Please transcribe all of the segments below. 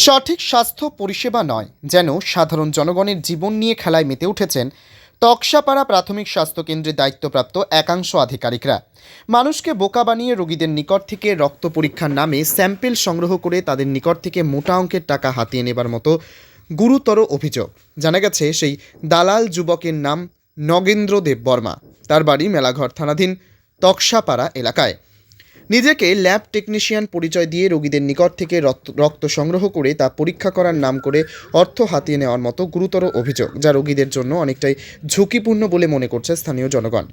সঠিক স্বাস্থ্য পরিষেবা নয়, যেন সাধারণ জনগণের জীবন নিয়ে খেলায় মেতে উঠেছেন তক্সাপাড়া প্রাথমিক স্বাস্থ্যকেন্দ্রের দায়িত্বপ্রাপ্ত একাংশ আধিকারিকরা। মানুষকে বোকা বানিয়ে রোগীদের নিকট থেকে রক্ত পরীক্ষার নামে স্যাম্পেল সংগ্রহ করে তাদের নিকট থেকে মোটা অঙ্কের টাকা হাতিয়ে নেবার মতো গুরুতর অভিযোগ। জানা গেছে, সেই দালাল যুবকের নাম নগেন্দ্র দেববর্মা। তার বাড়ি মেলাঘর থানাধীন তক্সাপাড়া এলাকায়। নিজেকে ল্যাব টেকনিশিয়ান পরিচয় দিয়ে রোগীদের নিকট থেকে রক্ত সংগ্রহ করে তা পরীক্ষা করার নাম করে অর্থ হাতিয়ে নেওয়ার মতো গুরুতর অভিযোগ, যা রোগীদের জন্য অনেকটাই ঝুঁকিপূর্ণ বলে মনে করছে স্থানীয় জনগণ।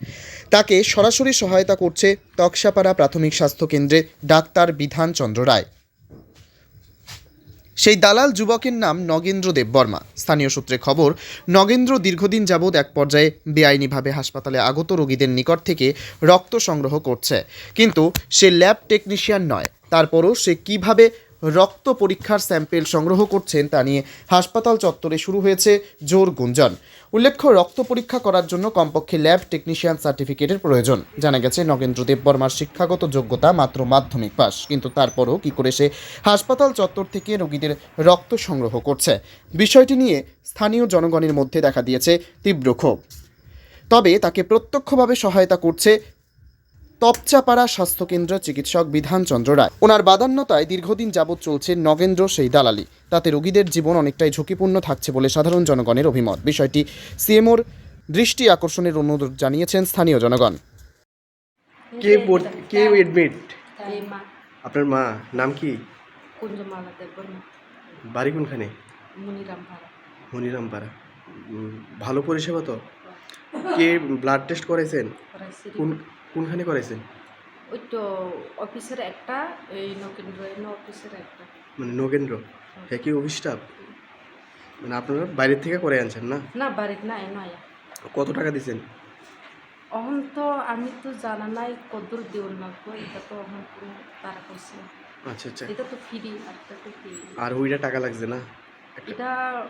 তাকে সরাসরি সহায়তা করছে তক্সাপাড়া প্রাথমিক স্বাস্থ্যকেন্দ্রে ডাক্তার বিধান চন্দ্র রায়। সেই দালাল যুবকের নাম নগেন্দ্র দেববর্মা। স্থানীয় সূত্রে খবর, নগেন্দ্র দীর্ঘদিন যাবৎ এক পর্যায়ে বেআইনিভাবে হাসপাতালে আগত রোগীদের নিকট থেকে রক্ত সংগ্রহ করছে, কিন্তু সে ল্যাব টেকনিশিয়ান নয়। তারপরও সে কিভাবে রক্ত পরীক্ষার স্যাম্পেল সংগ্রহ করছেন তা নিয়ে হাসপাতাল চত্বরে শুরু হয়েছে জোর গুঞ্জন। উল্লেখ্য, রক্ত পরীক্ষা করার জন্য কমপক্ষে ল্যাব টেকনিশিয়ান সার্টিফিকেটের প্রয়োজন। জানা গেছে, নগেন্দ্র দেববর্মার শিক্ষাগত যোগ্যতা মাত্র মাধ্যমিক পাস, কিন্তু তারপরও কী করে সে হাসপাতাল চত্বর থেকে রোগীদের রক্ত সংগ্রহ করছে, বিষয়টি নিয়ে স্থানীয় জনগণের মধ্যে দেখা দিয়েছে তীব্র ক্ষোভ। তবে তাকে প্রত্যক্ষভাবে সহায়তা করছে তপচাপাড়া স্বাস্থ্যকেন্দ্রের চিকিৎসক বিধান চন্দ্র রায়। ওনার বাদান্যতায় দীর্ঘদিন যাবৎ চলছে নগেন্দ্র সেই দালালি। তাতে রোগীদের জীবন অনেকটাই ঝুঁকিপূর্ণ থাকছে বলে সাধারণ জনগণের অভিমত। বিষয়টি সিএমওর দৃষ্টি আকর্ষণের অনুরোধ জানিয়েছেন স্থানীয় জনগণ। কে এডমিট? মা আপনার মা নাম কি? কুঞ্জমালা দেববর্মা, বাড়ি কোনখানে? মনিরামপাড়া। মনিরামপাড়া। ভালো পরিষেবা তো। কে ব্লাড টেস্ট করেছেন? কোনখানে করেছেন? ওই তো অফিসের একটা, এই নগেন্দ্র অফিসের একটা। মানে নগেন্দ্র হ্যাঁ, কি অফিস স্টাফ? মানে আপনারা বাইরের থেকে করে আনছেন না? না, বাড়ির না, নয়। কত টাকা দিয়েছেন? অহন তো আমি তো জানা নাই কদ্দূর দেওয়ার লাগবো, এটা তো অহন কোনো তারা করছে। আচ্ছা আচ্ছা। এটা তো ফ্রি, আর এটা তো ফ্রি। আর ওইটা টাকা লাগছে না? এটা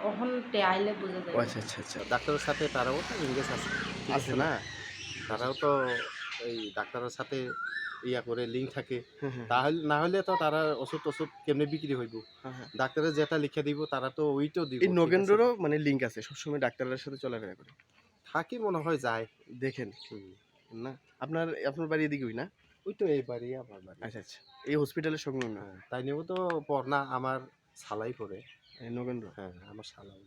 অহন আইলে বোঝা যায়। আচ্ছা আচ্ছা আচ্ছা। ডাক্তারের সাথে তারাও তো ইংরেজ আছে আছে না? তারাও তো এই ডাক্তারের সাথে ইয়া করে লিঙ্ক থাকে। হ্যাঁ। তাহলে না হলে তো তারা ওষুধ কেমনে বিক্রি হইব? হ্যাঁ। ডাক্তারের যেটা লিখে দিব তারা তো ওইটাও দিব। এই নগেন্দ্ররও মানে লিঙ্ক আছে, সবসময় ডাক্তারের সাথে চলাফেরা করে। থাকি মনে হয় যায়। দেখেন না? আপনার বাড়ি এদিকেই না? ওই তো এই বাড়ি আমার বাড়ি। আচ্ছা আচ্ছা। এই হসপিটালের সংলগ্ন তাই নিয়েও তো পড়না আমার শালাই করে। নগেন্দ্র। হ্যাঁ, আমার শালাই।